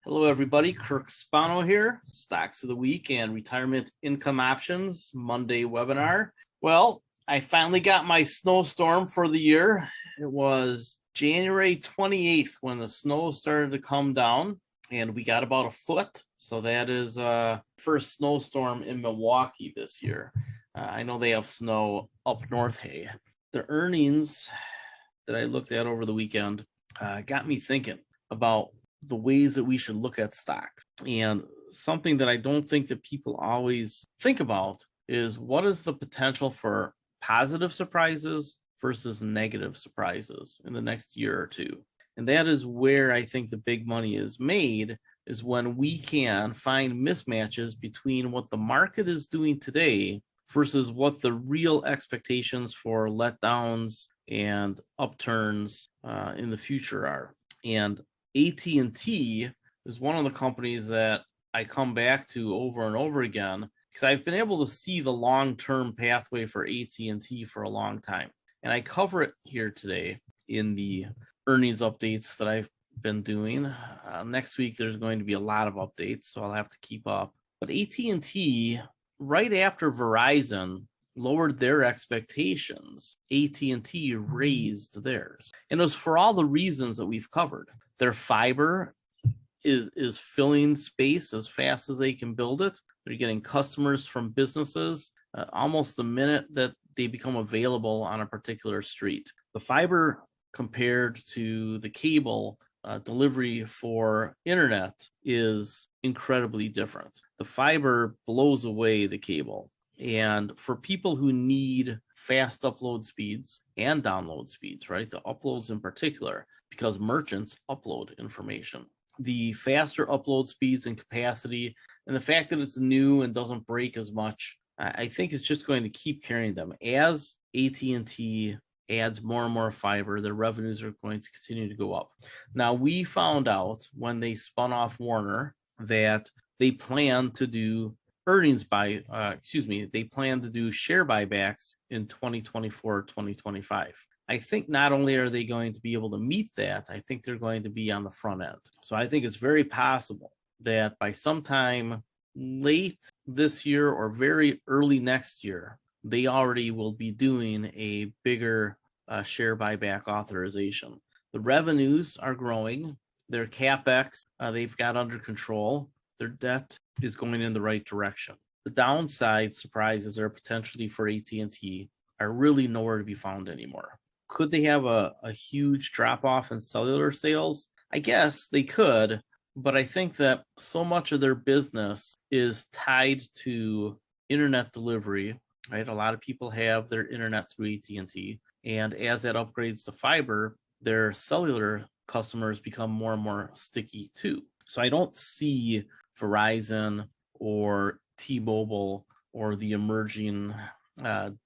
Hello, everybody. Kirk Spano here, Stocks of the Week and Retirement Income Options Monday webinar. Well, I finally got my snowstorm for the year. It was January 28th when the snow started to come down, and we got about a foot. So that is first snowstorm in Milwaukee this year. I know they have snow up north. Hey, the earnings that I looked at over the weekend got me thinking about the ways that we should look at stocks. And something that I don't think that people always think about is what is the potential for positive surprises versus negative surprises in the next year or two. And that is where I think the big money is made, is when we can find mismatches between what the market is doing today versus what the real expectations for letdowns and upturns in the future are. And AT&T is one of the companies that I come back to over and over again because I've been able to see the long-term pathway for AT&T for a long time. And I cover it here today in the earnings updates that I've been doing. Next week, there's going to be a lot of updates, so I'll have to keep up. But AT&T, right after Verizon lowered their expectations, AT&T raised theirs. And it was for all the reasons that we've covered. Their fiber is filling space as fast as they can build it. They're getting customers from businesses almost the minute that they become available on a particular street. The fiber compared to the cable delivery for internet is incredibly different. The fiber blows away the cable. And for people who need fast upload speeds and download speeds, right? The uploads in particular, because merchants upload information. The faster upload speeds and capacity, and the fact that it's new and doesn't break as much, I think it's just going to keep carrying them. As AT&T adds more and more fiber, their revenues are going to continue to go up. Now, we found out when they spun off Warner that they plan to do they plan to do share buybacks in 2024, 2025. I think not only are they going to be able to meet that, I think they're going to be on the front end. So I think it's very possible that by sometime late this year or very early next year, they already will be doing a bigger share buyback authorization. The revenues are growing. Their CapEx, they've got under control. Their debt is going in the right direction. The downside surprises there potentially for AT&T are really nowhere to be found anymore. Could they have a huge drop-off in cellular sales? I guess they could, but I think that so much of their business is tied to internet delivery, right? A lot of people have their internet through AT&T, and as that upgrades to fiber, their cellular customers become more and more sticky too. So I don't see Verizon or T-Mobile or the emerging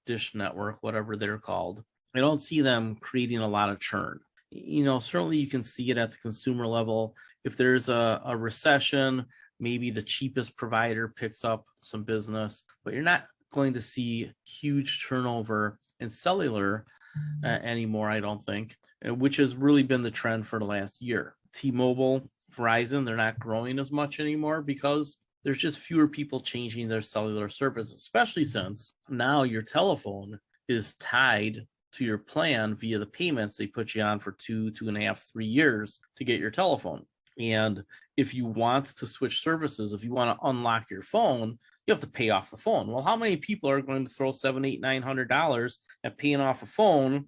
Dish Network, whatever they're called. I don't see them creating a lot of churn. You know, certainly you can see it at the consumer level. If there's a recession, maybe the cheapest provider picks up some business, but you're not going to see huge turnover in cellular anymore, I don't think, which has really been the trend for the last year. T-Mobile, Verizon, they're not growing as much anymore because there's just fewer people changing their cellular service, especially since now your telephone is tied to your plan via the payments they put you on for 2.5, 3 years to get your telephone. And if you want to switch services, if you want to unlock your phone, you have to pay off the phone. Well, how many people are going to throw $700, $800, $900 at paying off a phone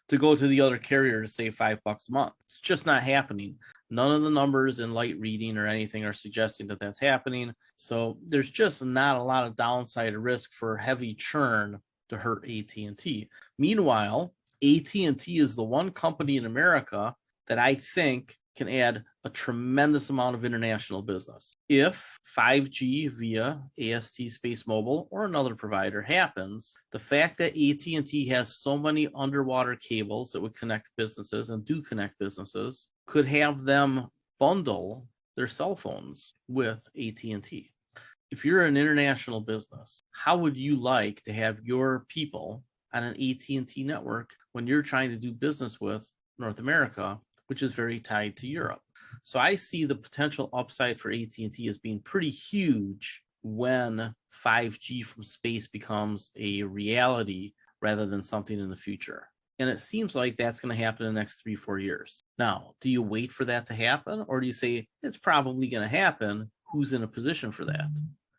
to go to the other carrier to save $5 a month? It's just not happening. None of the numbers in light reading or anything are suggesting that that's happening. So there's just not a lot of downside risk for heavy churn to hurt AT&T. Meanwhile, AT&T is the one company in America that I think can add a tremendous amount of international business. If 5G via AST Space Mobile or another provider happens, the fact that AT&T has so many underwater cables that would connect businesses and do connect businesses could have them bundle their cell phones with AT&T. If you're an international business, how would you like to have your people on an AT&T network when you're trying to do business with North America which is very tied to Europe. So I see the potential upside for AT&T as being pretty huge when 5G from space becomes a reality rather than something in the future. And it seems like that's going to happen in the next 3-4 years. Now, do you wait for that to happen, or do you say it's probably going to happen? Who's in a position for that?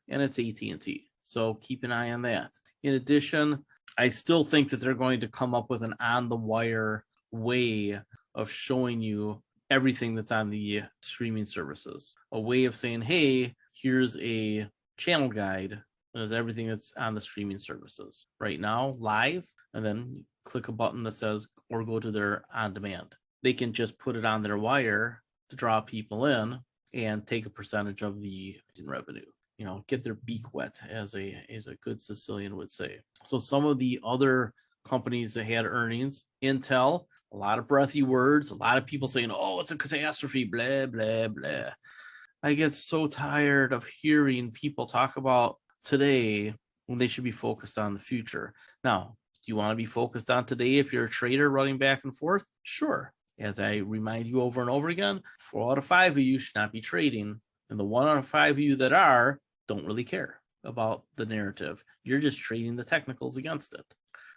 And it's AT&T. So keep an eye on that. In addition, I still think that they're going to come up with an on-the-wire way of showing you everything that's on the streaming services. A way of saying, hey, here's a channel guide. There's everything that's on the streaming services right now, live, and then click a button that says, or go to their on-demand. They can just put it on their wire to draw people in and take a percentage of the revenue. You know, get their beak wet, as a good Sicilian would say. So some of the other companies that had earnings, Intel, a lot of breathy words, a lot of people saying, oh, it's a catastrophe, blah, blah, blah. I get so tired of hearing people talk about today when they should be focused on the future. Now, do you want to be focused on today if you're a trader running back and forth? Sure. As I remind you over and over again, 4 out of 5 of you should not be trading. And the 1 out of 5 of you that are don't really care about the narrative. You're just trading the technicals against it.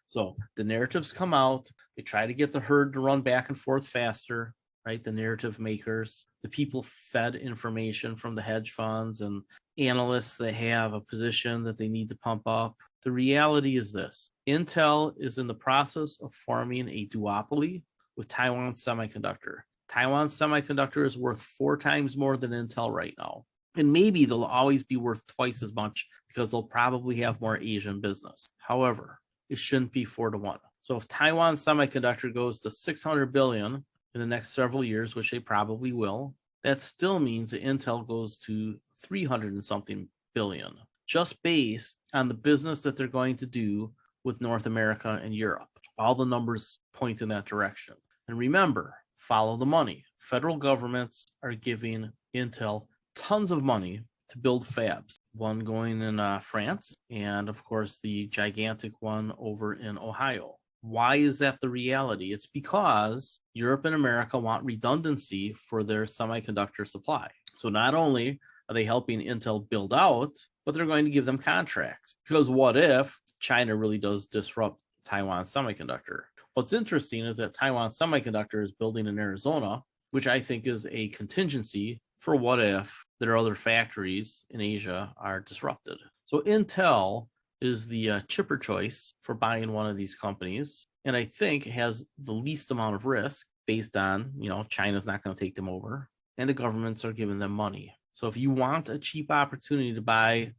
So the narratives come out. They try to get the herd to run back and forth faster, right? The narrative makers, the people fed information from the hedge funds and analysts that have a position that they need to pump up. The reality is this: Intel is in the process of forming a duopoly with Taiwan Semiconductor. Taiwan Semiconductor is worth 4 times more than Intel right now. And maybe they'll always be worth twice as much because they'll probably have more Asian business. However, it shouldn't be 4-1. So if Taiwan Semiconductor goes to 600 billion in the next several years, which they probably will, that still means that Intel goes to 300 and something billion, just based on the business that they're going to do with North America and Europe. All the numbers point in that direction. And remember, follow the money. Federal governments are giving Intel tons of money to build fabs, one going in France, and of course the gigantic one over in Ohio. Why is that the reality? It's because Europe and America want redundancy for their semiconductor supply. So not only are they helping Intel build out, but they're going to give them contracts. Because what if China really does disrupt Taiwan Semiconductor? What's interesting is that Taiwan Semiconductor is building in Arizona, which I think is a contingency for what if their other factories in Asia are disrupted. So Intel is the chipper choice for buying one of these companies, and I think has the least amount of risk based on, China's not going to take them over, and the governments are giving them money. So if you want a cheap opportunity to buy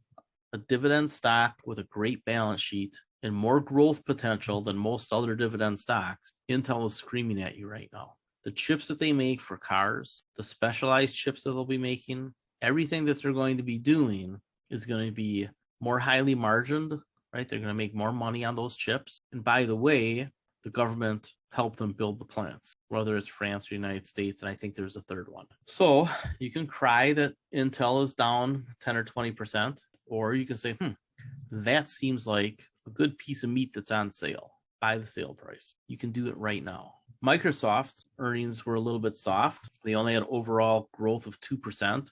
a dividend stock with a great balance sheet and more growth potential than most other dividend stocks, Intel is screaming at you right now. The chips that they make for cars, the specialized chips that they'll be making, everything that they're going to be doing is going to be more highly margined, right? They're going to make more money on those chips. And by the way, the government helped them build the plants, whether it's France or United States, and I think there's a third one. So you can cry that Intel is down 10 or 20%, or you can say, that seems like a good piece of meat that's on sale. Buy the sale price. You can do it right now. Microsoft's earnings were a little bit soft. They only had overall growth of 2%,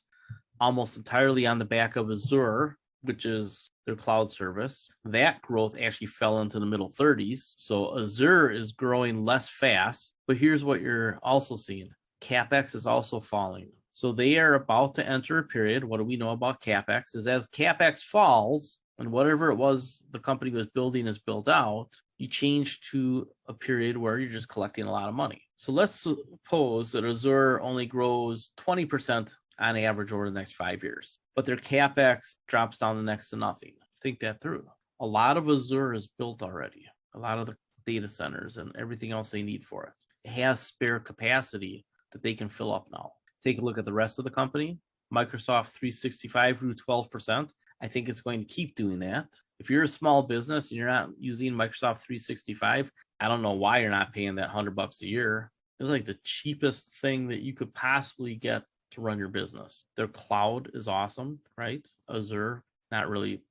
almost entirely on the back of Azure, which is their cloud service. That growth actually fell into the middle 30s. So Azure is growing less fast. But here's what you're also seeing. CapEx is also falling. So they are about to enter a period. What do we know about CapEx? Is as CapEx falls, and whatever it was the company was building is built out, you change to a period where you're just collecting a lot of money. So let's suppose that Azure only grows 20% on average over the next 5 years, but their CapEx drops down to next to nothing. Think that through. A lot of Azure is built already. A lot of the data centers and everything else they need for it. It has spare capacity that they can fill up now. Take a look at the rest of the company. Microsoft 365 grew 12%. I think it's going to keep doing that. If you're a small business and you're not using Microsoft 365, I don't know why you're not paying that $100 a year. It's like the cheapest thing that you could possibly get to run your business. Their cloud is awesome, right? Azure, not really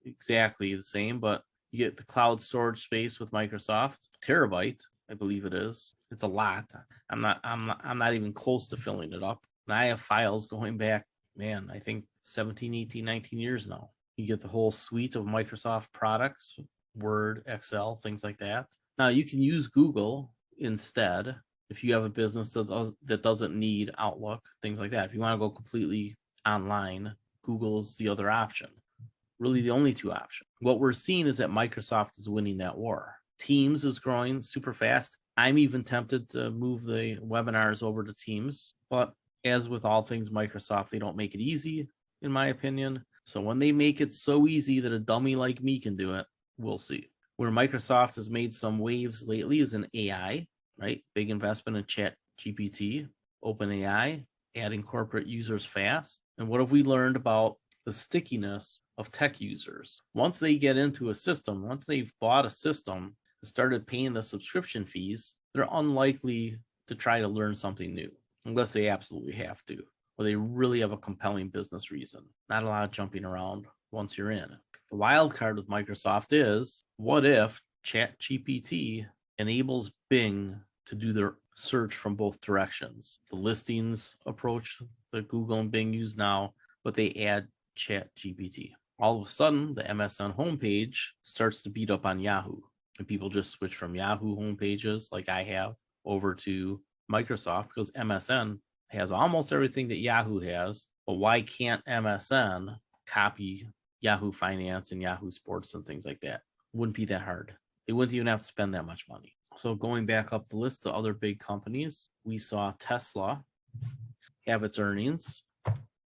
exactly the same, but you get the cloud storage space with Microsoft, terabyte. I believe it is. It's a lot. I'm not even close to filling it up. And I have files going back, man, I think 17, 18, 19 years now. You get the whole suite of Microsoft products, Word, Excel, things like that. Now you can use Google instead if you have a business that doesn't need Outlook, things like that. If you want to go completely online, Google is the other option. Really the only two options. What we're seeing is that Microsoft is winning that war. Teams is growing super fast. I'm even tempted to move the webinars over to Teams, but as with all things Microsoft, they don't make it easy, in my opinion. So when they make it so easy that a dummy like me can do it, we'll see. Where Microsoft has made some waves lately is in AI, right? Big investment in Chat GPT, OpenAI, adding corporate users fast. And what have we learned about the stickiness of tech users? Once they get into a system, once they've bought a system and started paying the subscription fees, they're unlikely to try to learn something new unless they absolutely have to, or they really have a compelling business reason. Not a lot of jumping around once you're in. The wild card with Microsoft is, what if ChatGPT enables Bing to do their search from both directions? The listings approach that Google and Bing use now, but they add ChatGPT. All of a sudden, the MSN homepage starts to beat up on Yahoo, and people just switch from Yahoo homepages like I have over to Microsoft because MSN has almost everything that Yahoo has. But why can't MSN copy Yahoo Finance and Yahoo Sports and things like that? It wouldn't be that hard. They wouldn't even have to spend that much money. So going back up the list of other big companies, we saw Tesla have its earnings,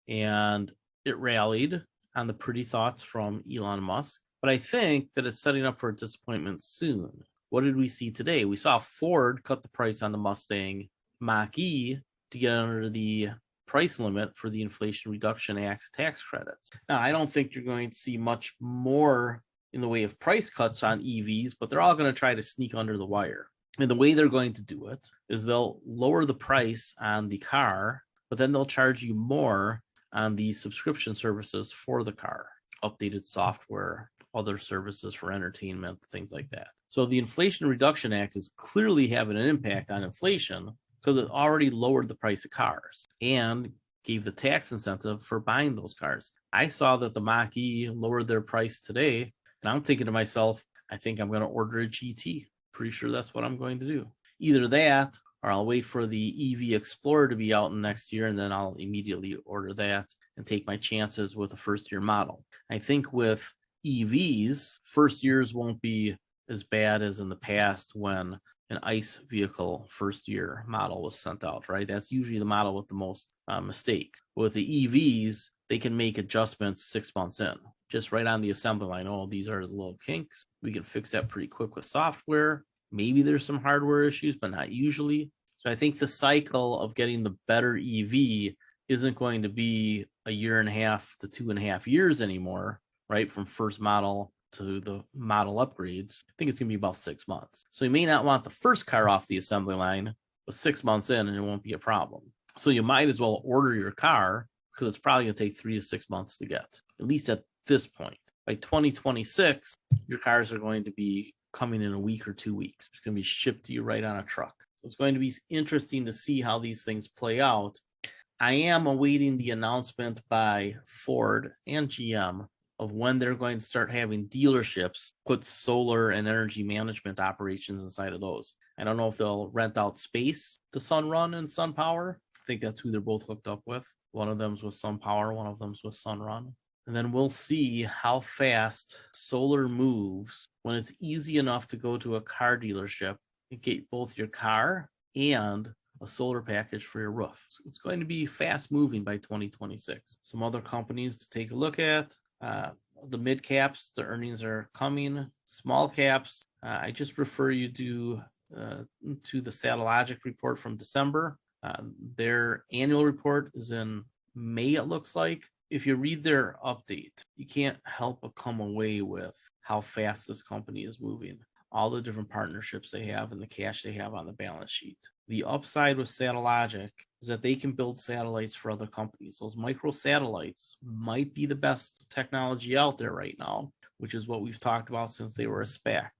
and it rallied on the pretty thoughts from Elon Musk. But I think that it's setting up for a disappointment soon. What did we see today? We saw Ford cut the price on the Mustang Mach-E to get under the price limit for the Inflation Reduction Act tax credits. Now, I don't think you're going to see much more in the way of price cuts on EVs, but they're all going to try to sneak under the wire. And the way they're going to do it is they'll lower the price on the car, but then they'll charge you more on the subscription services for the car, updated software, other services for entertainment, things like that. So the Inflation Reduction Act is clearly having an impact on inflation because it already lowered the price of cars and gave the tax incentive for buying those cars. I saw that the Mach-E lowered their price today, and I'm thinking to myself, I think I'm going to order a GT. Pretty sure that's what I'm going to do. Either that, or I'll wait for the EV Explorer to be out in next year, and then I'll immediately order that and take my chances with a first-year model. I think with EVs, first years won't be as bad as in the past when an ICE vehicle first year model was sent out, right? That's usually the model with the most mistakes. With the EVs, they can make adjustments 6 months in, just right on the assembly line. Oh, these are the little kinks. We can fix that pretty quick with software. Maybe there's some hardware issues, but not usually. So I think the cycle of getting the better EV isn't going to be a year and a half to 2.5 years anymore, right? From first model to the model upgrades. I think it's going to be about 6 months. So you may not want the first car off the assembly line, but 6 months in and it won't be a problem. So you might as well order your car because it's probably going to take 3 to 6 months to get, at least at this point. By 2026, your cars are going to be coming in a week or 2 weeks. It's going to be shipped to you right on a truck. So it's going to be interesting to see how these things play out. I am awaiting the announcement by Ford and GM of when they're going to start having dealerships put solar and energy management operations inside of those. I don't know if they'll rent out space to Sunrun and SunPower. I think that's who they're both hooked up with. One of them's with SunPower, one of them's with Sunrun. And then we'll see how fast solar moves when it's easy enough to go to a car dealership and get both your car and a solar package for your roof. So it's going to be fast moving by 2026. Some other companies to take a look at. The mid caps, the earnings are coming. Small caps, I just refer you to the Satellogic report from December. Their annual report is in May, it looks like. If you read their update, you can't help but come away with how fast this company is moving. All the different partnerships they have and the cash they have on the balance sheet. The upside with Satellogic is that they can build satellites for other companies. Those micro satellites might be the best technology out there right now, which is what we've talked about since they were a SPAC.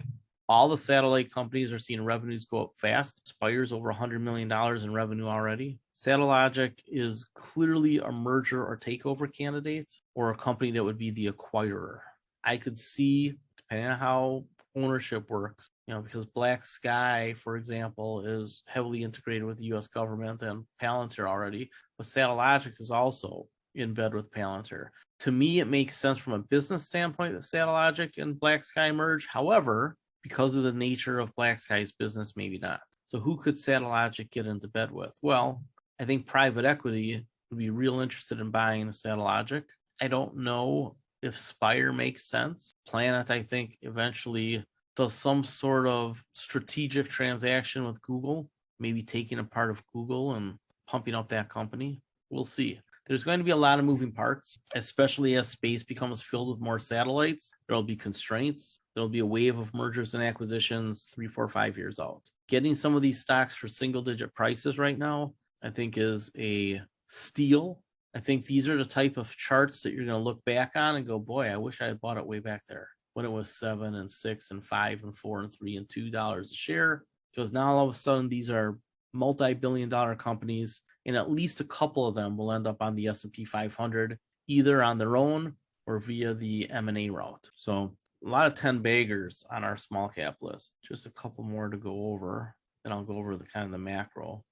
All the satellite companies are seeing revenues go up fast. Spire's over $100 million in revenue already. Satellogic is clearly a merger or takeover candidate, or a company that would be the acquirer. I could see, depending on how ownership works, because Black Sky, for example, is heavily integrated with the U.S. government and Palantir already, but Satellogic is also in bed with Palantir. To me, it makes sense from a business standpoint that Satellogic and Black Sky merge. However, because of the nature of Black Sky's business, maybe not. So who could Satellogic get into bed with? Well, I think private equity would be real interested in buying Satellogic. I don't know if Spire makes sense. Planet, I think, eventually does some sort of strategic transaction with Google, maybe taking a part of Google and pumping up that company. We'll see. There's going to be a lot of moving parts, especially as space becomes filled with more satellites. There'll be constraints. There'll be a wave of mergers and acquisitions 3, 4, 5 years out. Getting some of these stocks for single-digit prices right now, I think, is a steal. I think these are the type of charts that you're going to look back on and go, boy, I wish I had bought it way back there when it was 7 and 6 and 5 and 4 and 3 and $2 a share. Because now all of a sudden these are multi-billion-dollar companies, and at least a couple of them will end up on the S&P 500, either on their own or via the M&A route. So a lot of 10 baggers on our small cap list. Just a couple more to go over. Then I'll go over the kind of the macro.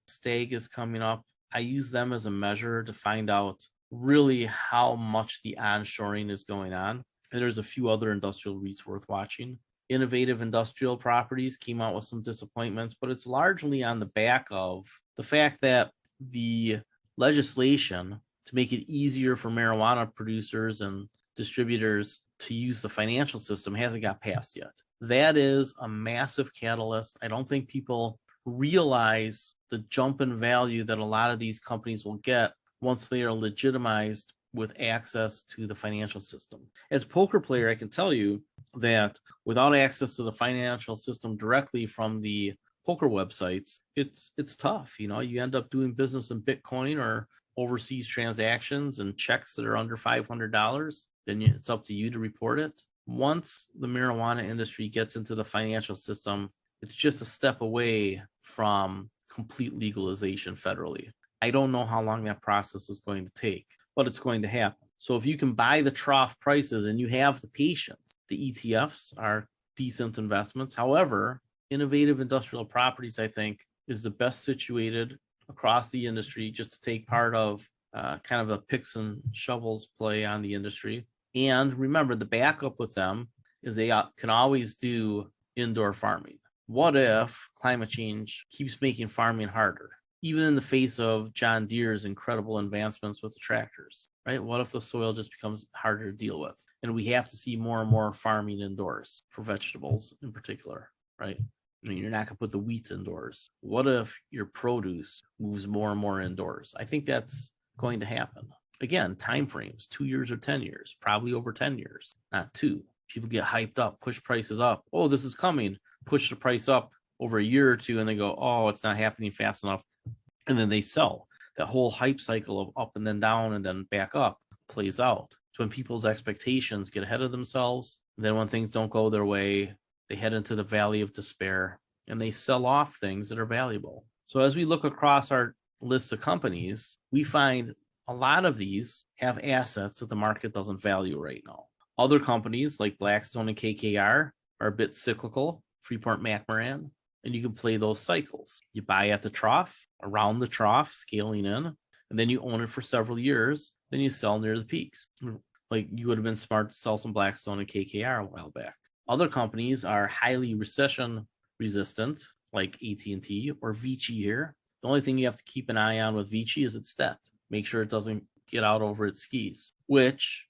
Stag is coming up. I use them as a measure to find out really how much the onshoring is going on. And there's a few other industrial REITs worth watching. Innovative Industrial Properties came out with some disappointments, but it's largely on the back of the fact that the legislation to make it easier for marijuana producers and distributors to use the financial system hasn't got passed yet. That is a massive catalyst. I don't think people realize the jump in value that a lot of these companies will get once they are legitimized with access to the financial system. As a poker player, I can tell you that without access to the financial system directly from the poker websites, it's tough. You end up doing business in Bitcoin or overseas transactions and checks that are under $500. Then it's up to you to report it. Once the marijuana industry gets into the financial system, it's just a step away from complete legalization federally. I don't know how long that process is going to take, but it's going to happen. So if you can buy the trough prices and you have the patience, the ETFs are decent investments. However, Innovative Industrial Properties, I think, is the best situated across the industry just to take part of kind of a picks and shovels play on the industry. And remember, the backup with them is they can always do indoor farming. What if climate change keeps making farming harder, even in the face of John Deere's incredible advancements with the tractors, right? What if the soil just becomes harder to deal with? And we have to see more and more farming indoors for vegetables in particular, right? You're not going to put the wheat indoors. What if your produce moves more and more indoors? I think that's going to happen. Again, time frames, 2 years or 10 years, probably over 10 years, not 2. People get hyped up, push prices up. Oh, this is coming. Push the price up over a year or two, and they go, oh, it's not happening fast enough. And then they sell. That whole hype cycle of up and then down and then back up plays out. So when people's expectations get ahead of themselves, then when things don't go their way, they head into the valley of despair and they sell off things that are valuable. So as we look across our list of companies, we find a lot of these have assets that the market doesn't value right now. Other companies like Blackstone and KKR are a bit cyclical, Freeport-McMoRan, and you can play those cycles. You buy at the trough, around the trough, scaling in, and then you own it for several years. Then you sell near the peaks. Like you would have been smart to sell some Blackstone and KKR a while back. Other companies are highly recession resistant, like AT&T or Vici here. The only thing you have to keep an eye on with Vici is its debt. Make sure it doesn't get out over its skis, which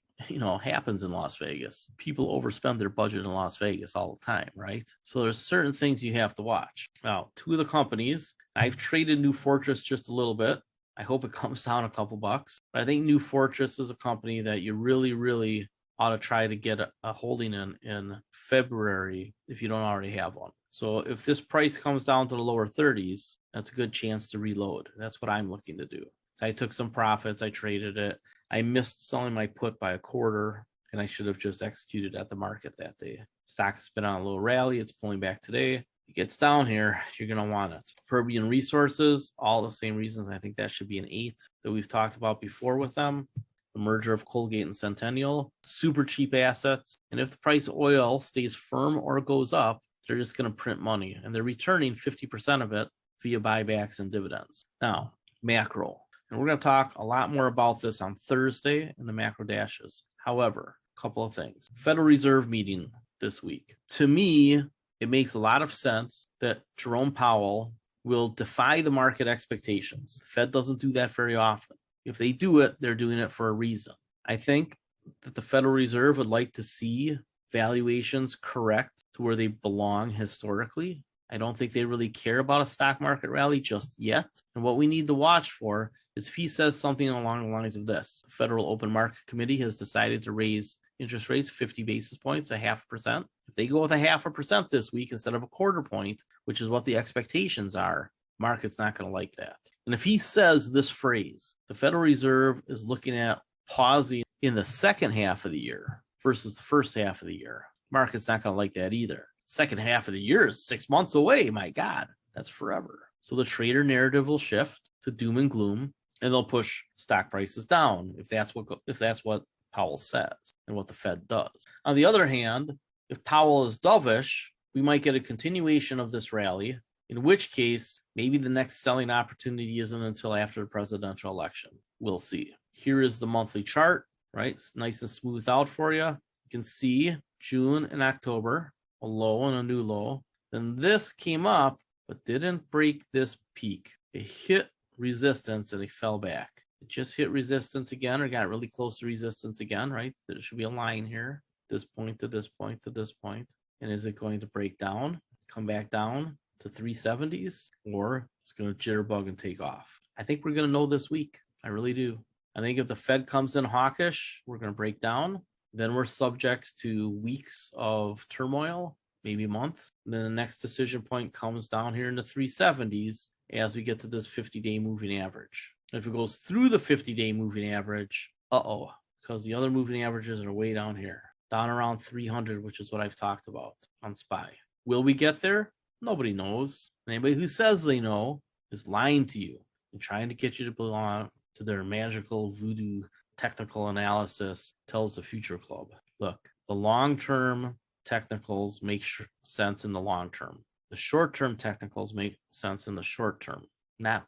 happens in Las Vegas. People overspend their budget in Las Vegas all the time, right? So there's certain things you have to watch. Now, 2 of the companies, I've traded New Fortress just a little bit. I hope it comes down a couple bucks. But I think New Fortress is a company that you really, really ought to try to get a holding in February if you don't already have one. So if this price comes down to the lower 30s, that's a good chance to reload. That's what I'm looking to do. So I took some profits. I traded it. I missed selling my put by a quarter. and I should have just executed at the market that day. Stock has been on a little rally. It's pulling back today. It gets down here, you're going to want it. Permian Resources, all the same reasons. I think that should be an 8 that we've talked about before with them. The merger of Colgate and Centennial, super cheap assets. And if the price of oil stays firm or goes up, they're just going to print money, and they're returning 50% of it via buybacks and dividends. Now, macro. And we're going to talk a lot more about this on Thursday in the macro dashes. However, a couple of things. Federal Reserve meeting this week. To me, it makes a lot of sense that Jerome Powell will defy the market expectations. The Fed doesn't do that very often. If they do it, they're doing it for a reason. I think that the Federal Reserve would like to see valuations correct to where they belong historically. I don't think they really care about a stock market rally just yet. And what we need to watch for is if he says something along the lines of this. The Federal Open Market Committee has decided to raise interest rates 50 basis points, 0.5%. If they go with 0.5% this week instead of a 1/4 point, which is what the expectations are, market's not going to like that. And if he says this phrase, the Federal Reserve is looking at pausing in the second half of the year versus the first half of the year, market's not going to like that either. Second half of the year is 6 months away. My God, that's forever. So the trader narrative will shift to doom and gloom, and they'll push stock prices down if that's what Powell says and what the Fed does. On the other hand, if Powell is dovish, we might get a continuation of this rally, in which case maybe the next selling opportunity isn't until after the presidential election. We'll see. Here is the monthly chart, right? It's nice and smoothed out for you. You can see June and October, a low and a new low. Then this came up, but didn't break this peak. It hit resistance and it fell back. It just hit resistance again, or got really close to resistance again, right? There should be a line here, this point to this point to this point. And is it going to break down, come back down to 370s, or it's going to jitterbug and take off? I think we're going to know this week. I really do. I think if the Fed comes in hawkish, we're going to break down. Then we're subject to weeks of turmoil, maybe months. And then the next decision point comes down here in the 370s as we get to this 50-day moving average. If it goes through the 50-day moving average, because the other moving averages are way down here, down around 300, which is what I've talked about on SPY. Will we get there? Nobody knows. Anybody who says they know is lying to you and trying to get you to belong to their magical voodoo technical analysis tells the future club. Look, the long-term technicals make sense in the long term. The short-term technicals make sense in the short term, not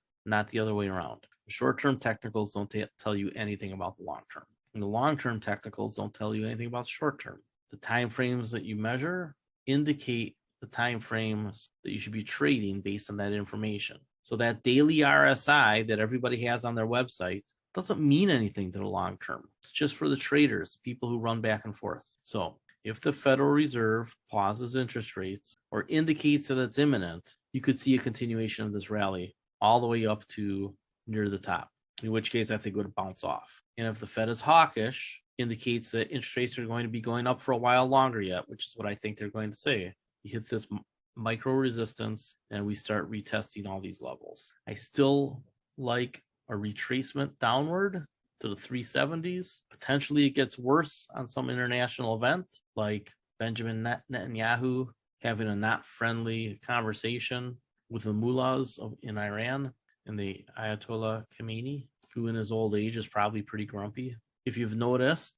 the other way around. The short-term technicals don't tell you anything about the long term. And the long-term technicals don't tell you anything about short term. The time frames that you measure indicate the time frames that you should be trading based on that information. So that daily RSI that everybody has on their website doesn't mean anything to the long term. It's just for the traders, people who run back and forth. So if the Federal Reserve pauses interest rates or indicates that it's imminent, you could see a continuation of this rally all the way up to near the top, in which case I think it would bounce off. And if the Fed is hawkish, indicates that interest rates are going to be going up for a while longer yet, which is what I think they're going to say. You hit this micro resistance and we start retesting all these levels. I still like a retracement downward to the 370s. Potentially it gets worse on some international event, like Benjamin Netanyahu having a not friendly conversation with the mullahs in Iran and the Ayatollah Khamenei, who in his old age is probably pretty grumpy. If you've noticed,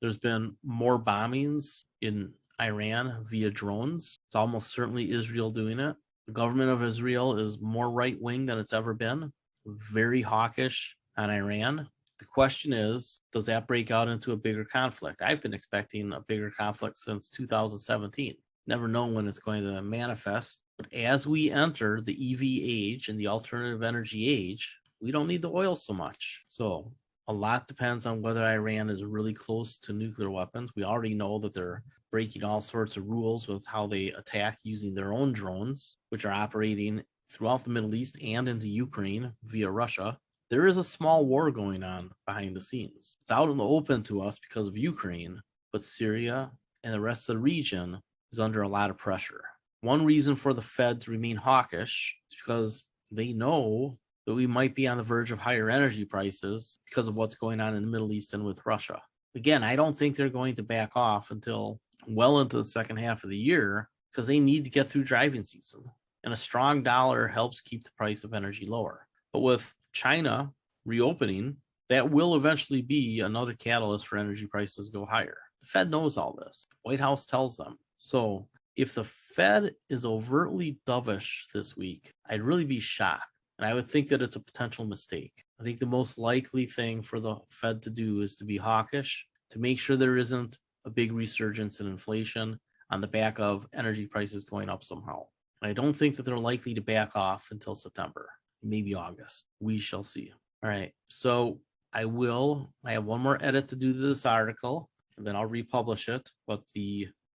there's been more bombings in Iran via drones. It's almost certainly Israel doing it. The government of Israel is more right-wing than it's ever been, very hawkish on Iran. The question is, does that break out into a bigger conflict? I've been expecting a bigger conflict since 2017. Never know when it's going to manifest. But as we enter the EV age and the alternative energy age, we don't need the oil so much. So a lot depends on whether Iran is really close to nuclear weapons. We already know that they're breaking all sorts of rules with how they attack using their own drones, which are operating throughout the Middle East and into Ukraine via Russia. There is a small war going on behind the scenes. It's out in the open to us because of Ukraine, but Syria and the rest of the region is under a lot of pressure. One reason for the Fed to remain hawkish is because they know that we might be on the verge of higher energy prices because of what's going on in the Middle East and with Russia. Again, I don't think they're going to back off until well into the second half of the year because they need to get through driving season. And a strong dollar helps keep the price of energy lower. But with China reopening, that will eventually be another catalyst for energy prices to go higher. The Fed knows all this. The White House tells them. So if the Fed is overtly dovish this week, I'd really be shocked. And I would think that it's a potential mistake. I think the most likely thing for the Fed to do is to be hawkish, to make sure there isn't a big resurgence in inflation on the back of energy prices going up somehow. And I don't think that they're likely to back off until September, maybe August. We shall see. All right. So I have one more edit to do to this article, and then I'll republish it. But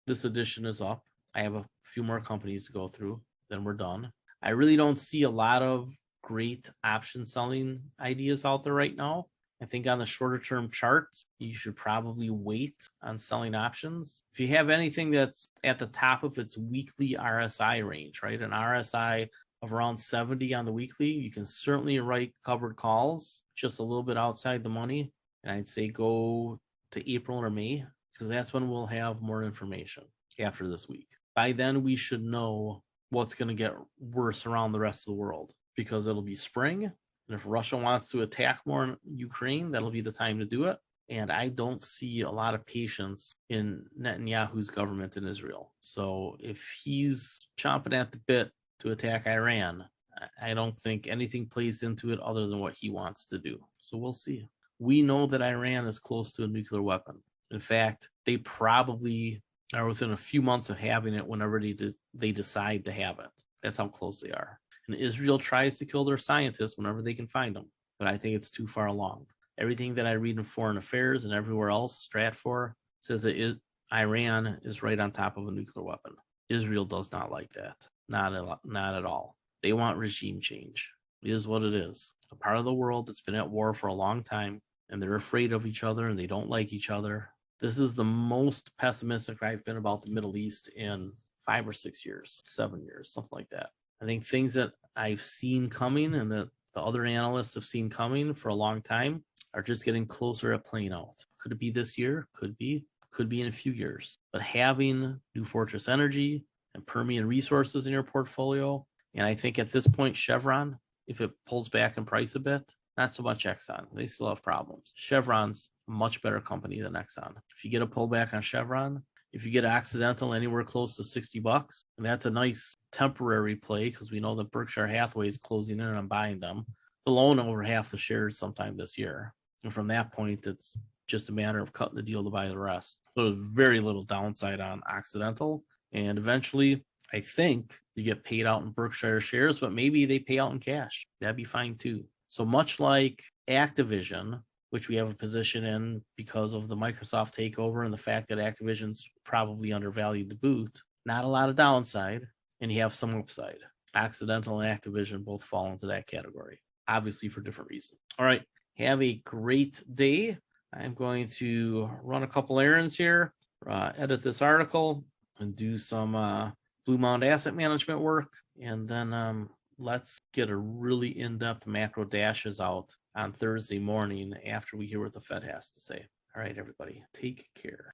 this edition is up. I have a few more companies to go through, then we're done. I really don't see a lot of great option selling ideas out there right now. I think on the shorter term charts, you should probably wait on selling options. If you have anything that's at the top of its weekly RSI range, right? An RSI of around 70 on the weekly, you can certainly write covered calls just a little bit outside the money. And I'd say go to April or May, because that's when we'll have more information after this week. By then, we should know what's going to get worse around the rest of the world, because it'll be spring. And if Russia wants to attack more in Ukraine, that'll be the time to do it. And I don't see a lot of patience in Netanyahu's government in Israel. So if he's chomping at the bit to attack Iran, I don't think anything plays into it other than what he wants to do. So we'll see. We know that Iran is close to a nuclear weapon. In fact, they probably are within a few months of having it whenever they decide to have it. That's how close they are. And Israel tries to kill their scientists whenever they can find them. But I think it's too far along. Everything that I read in Foreign Affairs and everywhere else, Stratfor, says that Iran is right on top of a nuclear weapon. Israel does not like that. Not at all. They want regime change. It is what it is. A part of the world that's been at war for a long time, and they're afraid of each other and they don't like each other. This is the most pessimistic I've been about the Middle East in 5 or 6 years, 7 years, something like that. I think things that I've seen coming and that the other analysts have seen coming for a long time are just getting closer at playing out. Could it be this year? Could be in a few years. But having New Fortress Energy and Permian Resources in your portfolio, and I think at this point, Chevron, if it pulls back in price a bit, not so much Exxon. They still have problems. Chevron's a much better company than Exxon. If you get a pullback on Chevron, if you get Occidental anywhere close to $60, and that's a nice temporary play because we know that Berkshire Hathaway is closing in on buying them. They'll own over half the shares sometime this year. And from that point, it's just a matter of cutting the deal to buy the rest. So there's very little downside on Occidental. And eventually, I think you get paid out in Berkshire shares, but maybe they pay out in cash. That'd be fine too. So much like Activision, which we have a position in because of the Microsoft takeover and the fact that Activision's probably undervalued to boot, not a lot of downside, and you have some upside. Occidental and Activision both fall into that category, obviously for different reasons. All right, have a great day. I'm going to run a couple errands here, edit this article, and do some Blue Mound asset management work, and then let's get a really in-depth macro dashes out on Thursday morning after we hear what the Fed has to say. All right, everybody, take care.